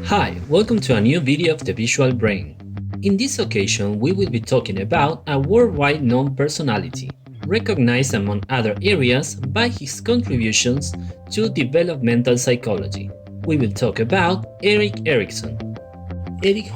Hi, welcome to a new video of the visual brain. In this occasion, we will be talking about a worldwide known personality, recognized among other areas by his contributions to developmental psychology. We will talk about Erik Erikson. Erik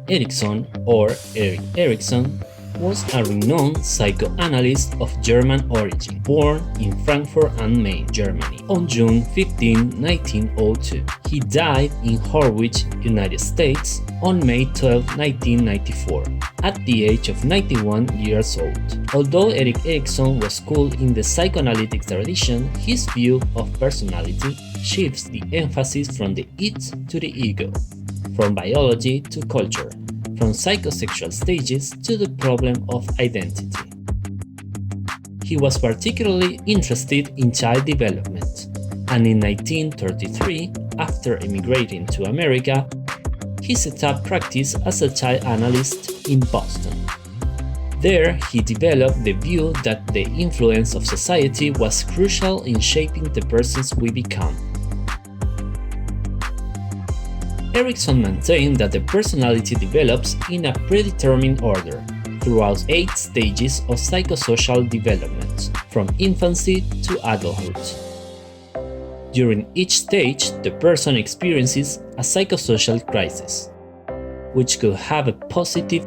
Erikson, or Erik Erikson, was a renowned psychoanalyst of German origin, born in Frankfurt am Main, Germany, on June 15, 1902. He died in Harwich, United States, on May 12, 1994, at the age of 91 years old. Although Erik Erikson was schooled in the psychoanalytic tradition, his view of personality shifts the emphasis from the id to the ego, from biology to culture, from psychosexual stages to the problem of identity. He was particularly interested in child development, and in 1933, after emigrating to America, he set up practice as a child analyst in Boston. There, he developed the view that the influence of society was crucial in shaping the persons we become. Erikson maintained that the personality develops in a predetermined order throughout 8 stages of psychosocial development, from infancy to adulthood. During each stage, the person experiences a psychosocial crisis, which could have a positive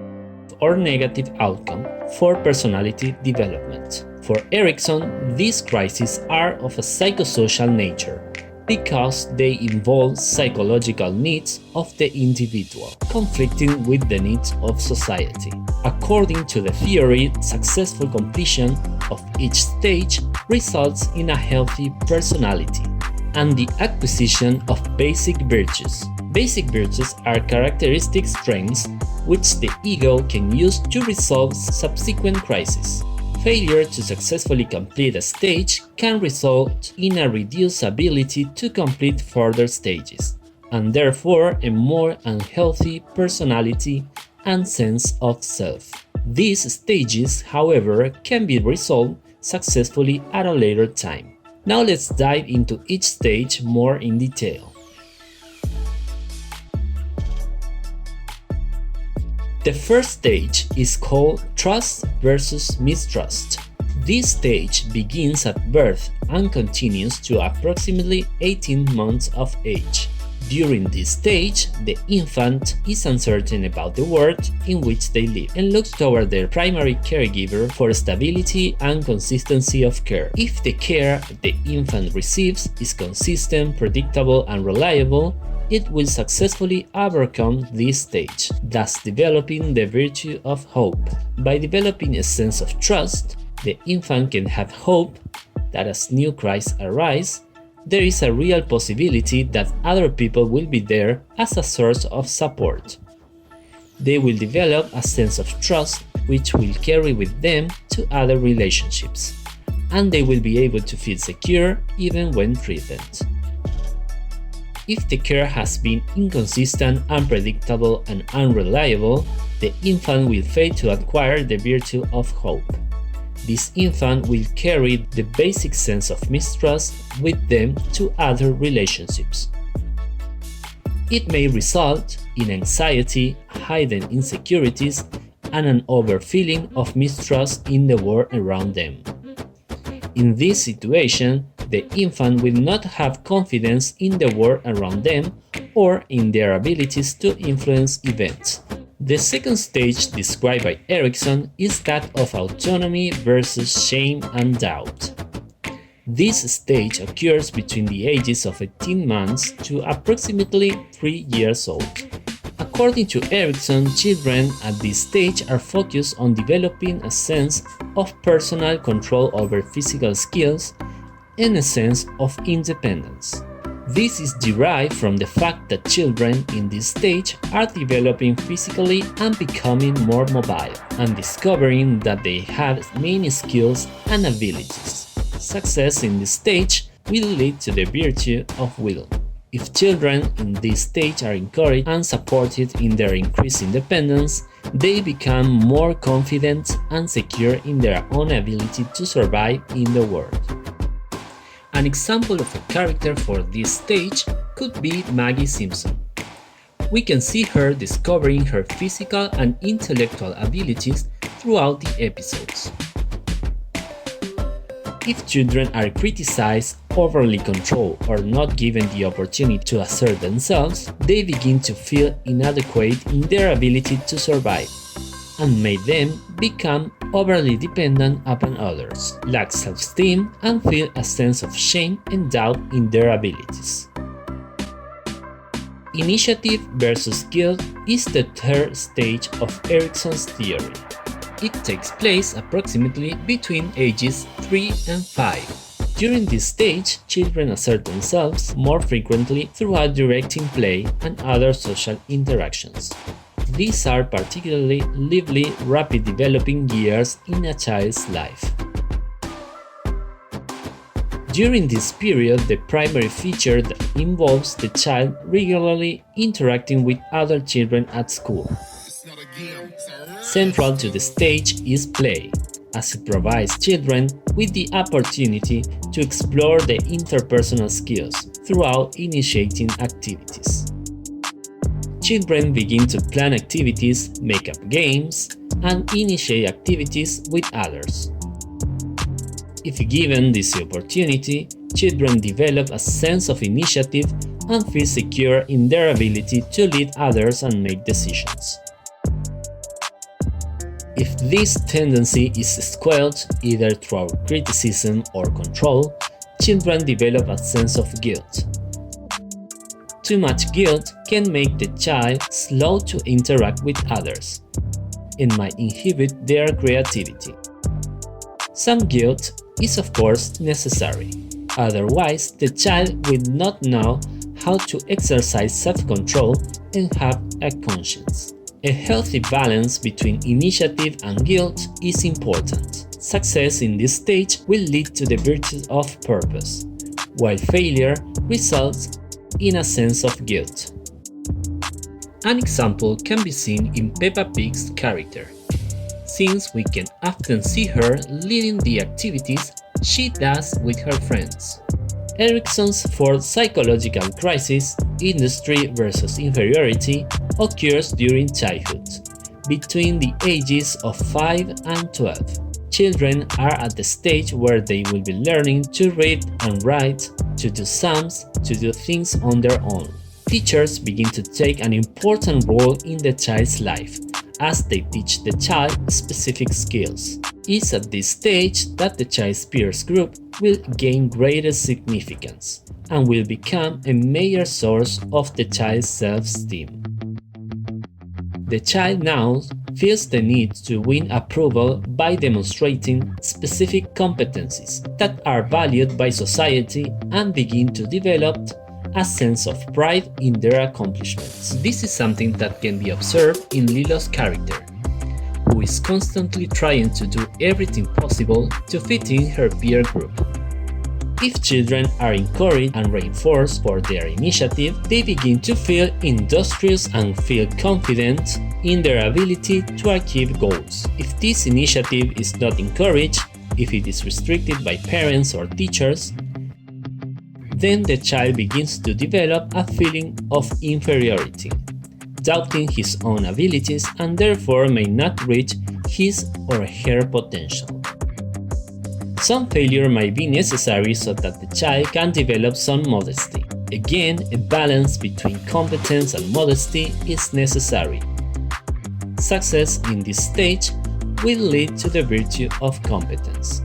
or negative outcome for personality development. For Erikson, these crises are of a psychosocial nature, because they involve psychological needs of the individual, conflicting with the needs of society. According to the theory, successful completion of each stage results in a healthy personality and the acquisition of basic virtues. Basic virtues are characteristic strengths which the ego can use to resolve subsequent crises. Failure to successfully complete a stage can result in a reduced ability to complete further stages, and therefore a more unhealthy personality and sense of self. These stages, however, can be resolved successfully at a later time. Now let's dive into each stage more in detail. The first stage is called trust versus mistrust. This stage begins at birth and continues to approximately 18 months of age. During this stage, the infant is uncertain about the world in which they live and looks toward their primary caregiver for stability and consistency of care. If the care the infant receives is consistent, predictable, and reliable, it will successfully overcome this stage, thus developing the virtue of hope. By developing a sense of trust, the infant can have hope that as new crises arise, there is a real possibility that other people will be there as a source of support. They will develop a sense of trust which will carry with them to other relationships, and they will be able to feel secure even when threatened. If the care has been inconsistent, unpredictable, and unreliable, the infant will fail to acquire the virtue of hope. This infant will carry the basic sense of mistrust with them to other relationships. It may result in anxiety, hidden insecurities, and an overfeeling of mistrust in the world around them. In this situation, the infant will not have confidence in the world around them or in their abilities to influence events. The second stage described by Erikson is that of autonomy versus shame and doubt. This stage occurs between the ages of 18 months to approximately 3 years old. According to Erikson, children at this stage are focused on developing a sense of personal control over physical skills and a sense of independence. This is derived from the fact that children in this stage are developing physically and becoming more mobile, and discovering that they have many skills and abilities. Success in this stage will lead to the virtue of will. If children in this stage are encouraged and supported in their increased independence, they become more confident and secure in their own ability to survive in the world. An example of a character for this stage could be Maggie Simpson. We can see her discovering her physical and intellectual abilities throughout the episodes. If children are criticized, overly controlled, or not given the opportunity to assert themselves, they begin to feel inadequate in their ability to survive, and may then become overly dependent upon others, lack self-esteem, and feel a sense of shame and doubt in their abilities. Initiative versus guilt is the third stage of Erikson's theory. It takes place approximately between ages 3 and 5. During this stage, children assert themselves more frequently throughout directing play and other social interactions. These are particularly lively, rapid developing years in a child's life. During this period, the primary feature that involves the child regularly interacting with other children at school. Central to the stage is play, as it provides children with the opportunity to explore the interpersonal skills throughout initiating activities. Children begin to plan activities, make up games, and initiate activities with others. If given this opportunity, children develop a sense of initiative and feel secure in their ability to lead others and make decisions. If this tendency is squelched either through criticism or control, children develop a sense of guilt. Too much guilt can make the child slow to interact with others and might inhibit their creativity. Some guilt is of course necessary, otherwise the child will not know how to exercise self-control and have a conscience. A healthy balance between initiative and guilt is important. Success in this stage will lead to the virtue of purpose, while failure results in a sense of guilt. An example can be seen in Peppa Pig's character, since we can often see her leading the activities she does with her friends. Erikson's fourth psychological crisis, industry versus inferiority, occurs during childhood, between the ages of 5 and 12. Children are at the stage where they will be learning to read and write, to do sums, to do things on their own. Teachers begin to take an important role in the child's life, as they teach the child specific skills. It's at this stage that the child's peers group will gain greater significance and will become a major source of the child's self-esteem. The child now feels the need to win approval by demonstrating specific competencies that are valued by society and begin to develop a sense of pride in their accomplishments. This is something that can be observed in Lilo's character, who is constantly trying to do everything possible to fit in her peer group. If children are encouraged and reinforced for their initiative, they begin to feel industrious and feel confident in their ability to achieve goals. If this initiative is not encouraged, if it is restricted by parents or teachers, then the child begins to develop a feeling of inferiority, doubting his own abilities and therefore may not reach his or her potential. Some failure might be necessary so that the child can develop some modesty. Again, a balance between competence and modesty is necessary. Success in this stage will lead to the virtue of competence.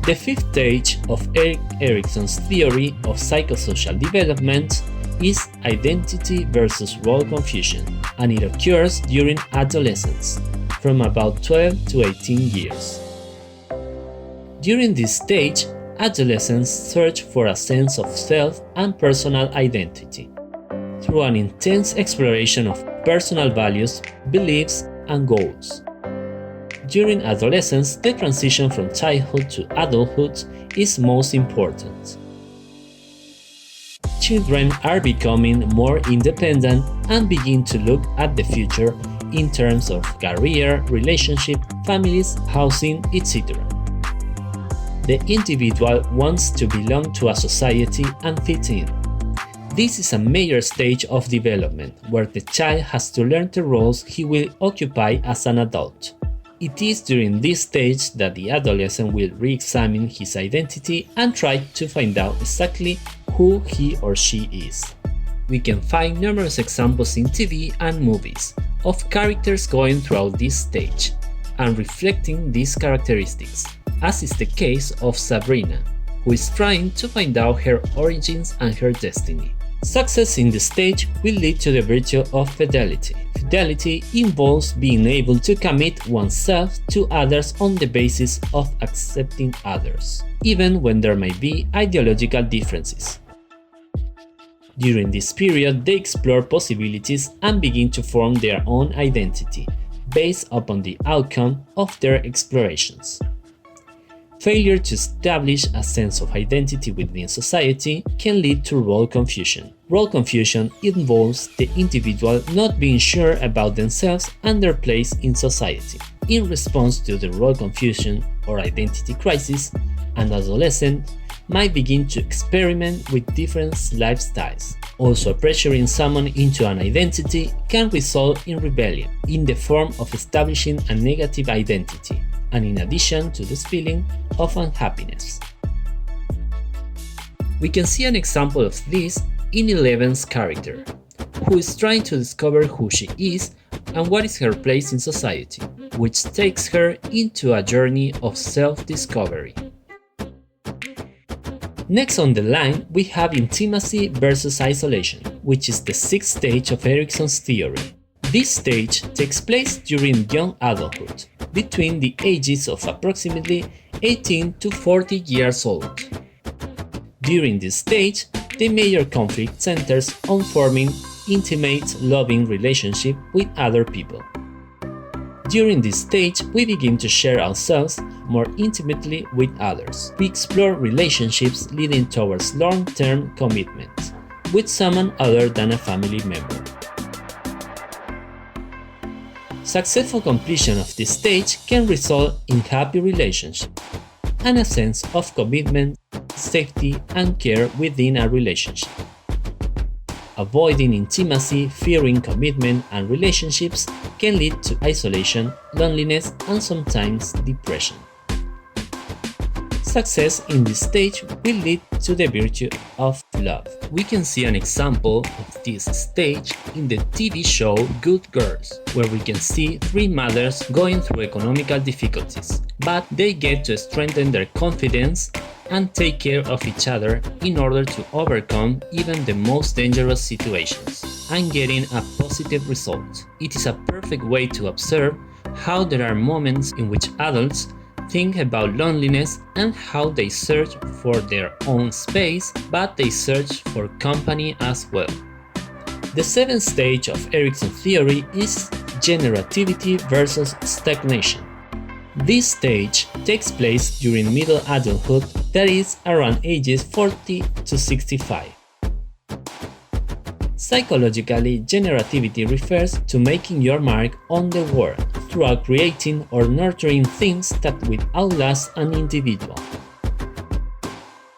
The fifth stage of Erik Erikson's theory of psychosocial development is identity versus role confusion, and it occurs during adolescence, from about 12 to 18 years. During this stage, adolescents search for a sense of self and personal identity through an intense exploration of personal values, beliefs, and goals. During adolescence, the transition from childhood to adulthood is most important. Children are becoming more independent and begin to look at the future in terms of career, relationship, families, housing, etc. The individual wants to belong to a society and fit in. This is a major stage of development where the child has to learn the roles he will occupy as an adult. It is during this stage that the adolescent will re-examine his identity and try to find out exactly who he or she is. We can find numerous examples in TV and movies of characters going throughout this stage and reflecting these characteristics, as is the case of Sabrina, who is trying to find out her origins and her destiny. Success in this stage will lead to the virtue of fidelity. Fidelity involves being able to commit oneself to others on the basis of accepting others, even when there may be ideological differences. During this period, they explore possibilities and begin to form their own identity, based upon the outcome of their explorations. Failure to establish a sense of identity within society can lead to role confusion. Role confusion involves the individual not being sure about themselves and their place in society. In response to the role confusion or identity crisis, an adolescent might begin to experiment with different lifestyles. Also, pressuring someone into an identity can result in rebellion, in the form of establishing a negative identity, and in addition to this feeling of unhappiness. We can see an example of this in Eleven's character, who is trying to discover who she is and what is her place in society, which takes her into a journey of self-discovery. Next on the line, we have intimacy versus isolation, which is the sixth stage of Erikson's theory. This stage takes place during young adulthood, between the ages of approximately 18 to 40 years old. During this stage, the major conflict centers on forming intimate, loving relationship with other people. During this stage, we begin to share ourselves more intimately with others. We explore relationships leading towards long-term commitment with someone other than a family member. Successful completion of this stage can result in happy relationships and a sense of commitment, safety, and care within a relationship. Avoiding intimacy, fearing commitment, and relationships can lead to isolation, loneliness, and sometimes depression. Success in this stage will lead to the virtue of love. We can see an example of this stage in the TV show Good Girls, where we can see three mothers going through economical difficulties, but they get to strengthen their confidence and take care of each other in order to overcome even the most dangerous situations and getting a positive result. It is a perfect way to observe how there are moments in which adults think about loneliness and how they search for their own space, but they search for company as well. The seventh stage of Erikson's theory is generativity versus stagnation. This stage takes place during middle adulthood, that is, around ages 40 to 65. Psychologically, generativity refers to making your mark on the world throughout creating or nurturing things that will outlast an individual.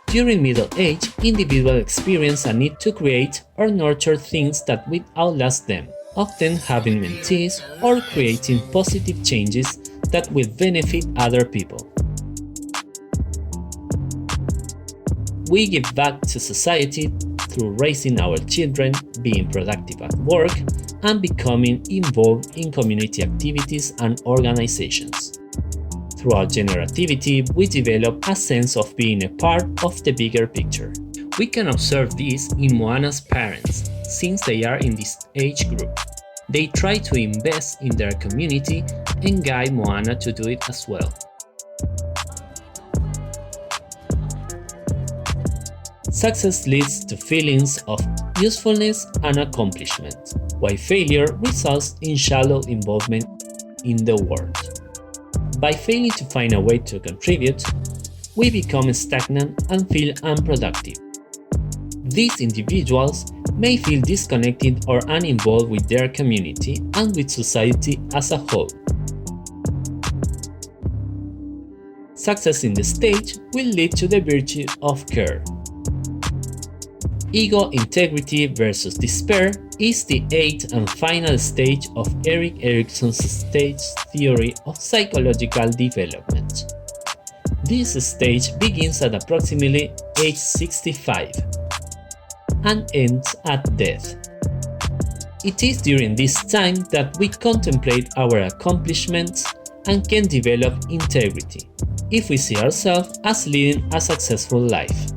During middle age, individuals experience a need to create or nurture things that will outlast them, often having mentees or creating positive changes that will benefit other people. We give back to society through raising our children, being productive at work, and becoming involved in community activities and organizations. Through our generativity, we develop a sense of being a part of the bigger picture. We can observe this in Moana's parents, since they are in this age group. They try to invest in their community and guide Moana to do it as well. Success leads to feelings of usefulness and accomplishment, while failure results in shallow involvement in the world. By failing to find a way to contribute, we become stagnant and feel unproductive. These individuals may feel disconnected or uninvolved with their community and with society as a whole. Success in the stage will lead to the virtue of care. Ego integrity versus despair is the eighth and final stage of Erik Erikson's stage theory of psychological development. This stage begins at approximately age 65 and ends at death. It is during this time that we contemplate our accomplishments and can develop integrity, if we see ourselves as leading a successful life.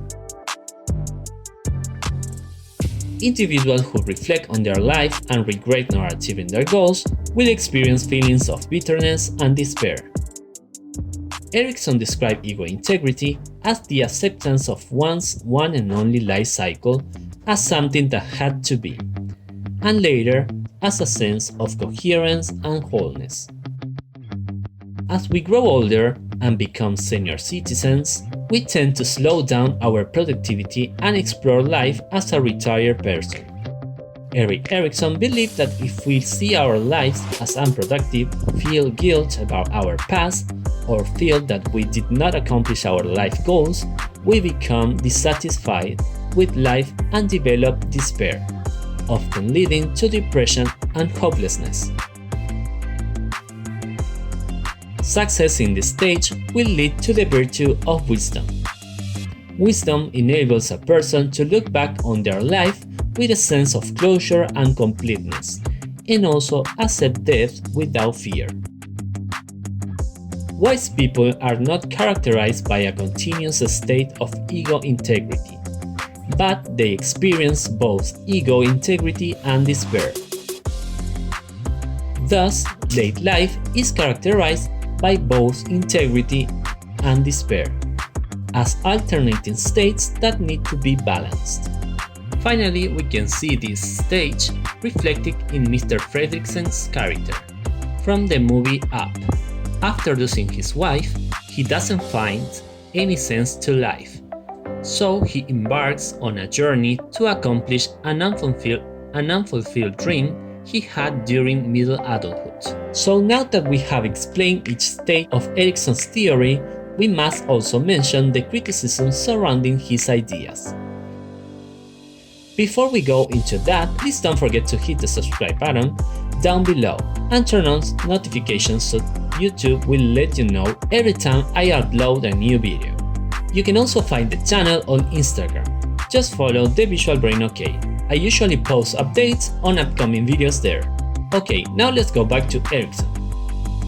Individuals who reflect on their life and regret not achieving their goals will experience feelings of bitterness and despair. Erikson described ego integrity as the acceptance of one's one and only life cycle as something that had to be, and later as a sense of coherence and wholeness. As we grow older and become senior citizens, we tend to slow down our productivity and explore life as a retired person. Erik Erikson believed that if we see our lives as unproductive, feel guilt about our past, or feel that we did not accomplish our life goals, we become dissatisfied with life and develop despair, often leading to depression and hopelessness. Success in this stage will lead to the virtue of wisdom. Wisdom enables a person to look back on their life with a sense of closure and completeness, and also accept death without fear. Wise people are not characterized by a continuous state of ego integrity, but they experience both ego integrity and despair. Thus, late life is characterized by both integrity and despair, as alternating states that need to be balanced. Finally, we can see this stage reflected in Mr. Fredrikssen's character from the movie Up. After losing his wife, he doesn't find any sense to life, so he embarks on a journey to accomplish an unfulfilled dream he had during middle adulthood. So now that we have explained each stage of Erikson's theory, we must also mention the criticism surrounding his ideas. Before we go into that, please don't forget to hit the subscribe button down below and turn on notifications so YouTube will let you know every time I upload a new video. You can also find the channel on Instagram. Just follow The Visual Brain OK. I usually post updates on upcoming videos there. Okay, now let's go back to Erikson.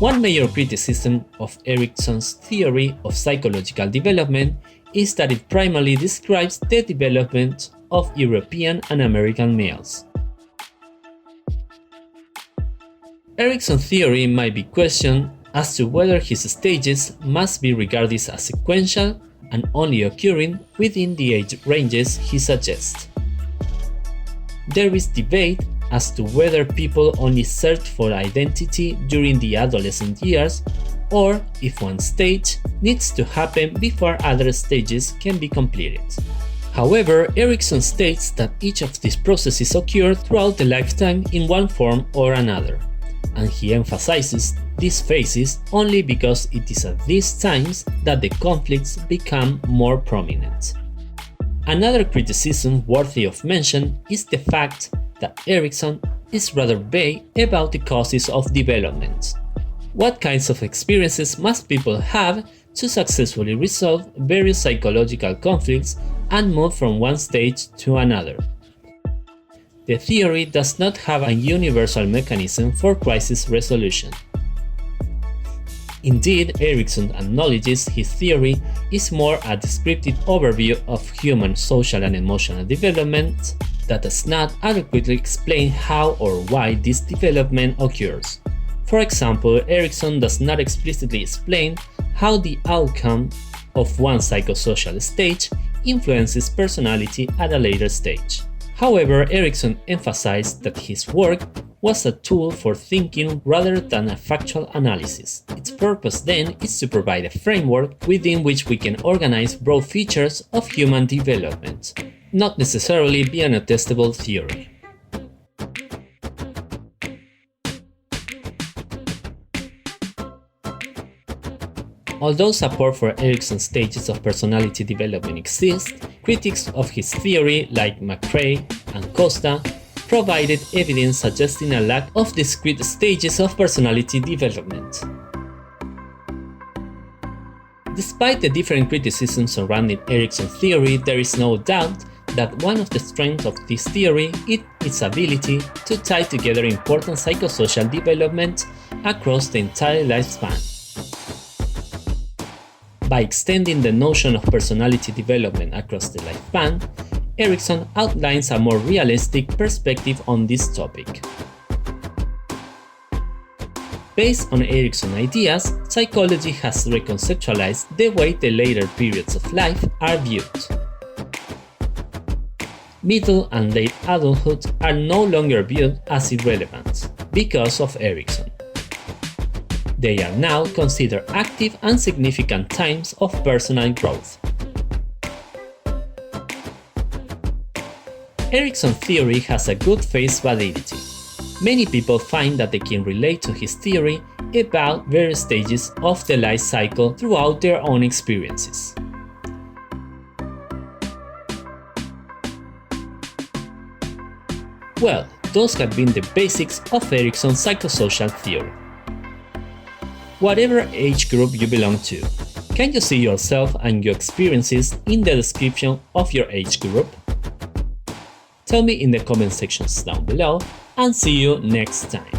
One major criticism of Erikson's theory of psychological development is that it primarily describes the development of European and American males. Erikson's theory might be questioned as to whether his stages must be regarded as sequential and only occurring within the age ranges he suggests. There is debate as to whether people only search for identity during the adolescent years, or if one stage needs to happen before other stages can be completed. However, Erikson states that each of these processes occur throughout the lifetime in one form or another, and he emphasizes these phases only because it is at these times that the conflicts become more prominent. Another criticism worthy of mention is the fact that Erikson is rather vague about the causes of development. What kinds of experiences must people have to successfully resolve various psychological conflicts and move from one stage to another? The theory does not have a universal mechanism for crisis resolution. Indeed, Erikson acknowledges his theory is more a descriptive overview of human social and emotional development that does not adequately explain how or why this development occurs. For example, Erikson does not explicitly explain how the outcome of one psychosocial stage influences personality at a later stage. However, Erikson emphasized that his work was a tool for thinking rather than a factual analysis. Its purpose then is to provide a framework within which we can organize broad features of human development, not necessarily be an attestable theory. Although support for Erikson's stages of personality development exists, critics of his theory like McCrae and Costa provided evidence suggesting a lack of discrete stages of personality development. Despite the different criticisms surrounding Erikson's theory, there is no doubt that one of the strengths of this theory is its ability to tie together important psychosocial development across the entire lifespan. By extending the notion of personality development across the lifespan, Erikson outlines a more realistic perspective on this topic. Based on Erikson's ideas, psychology has reconceptualized the way the later periods of life are viewed. Middle and late adulthood are no longer viewed as irrelevant because of Erikson. They are now considered active and significant times of personal growth. Erikson's theory has a good face validity. Many people find that they can relate to his theory about various stages of the life cycle throughout their own experiences. Well, those have been the basics of Erikson's psychosocial theory. Whatever age group you belong to, can you see yourself and your experiences in the description of your age group? Tell me in the comment sections down below, and see you next time.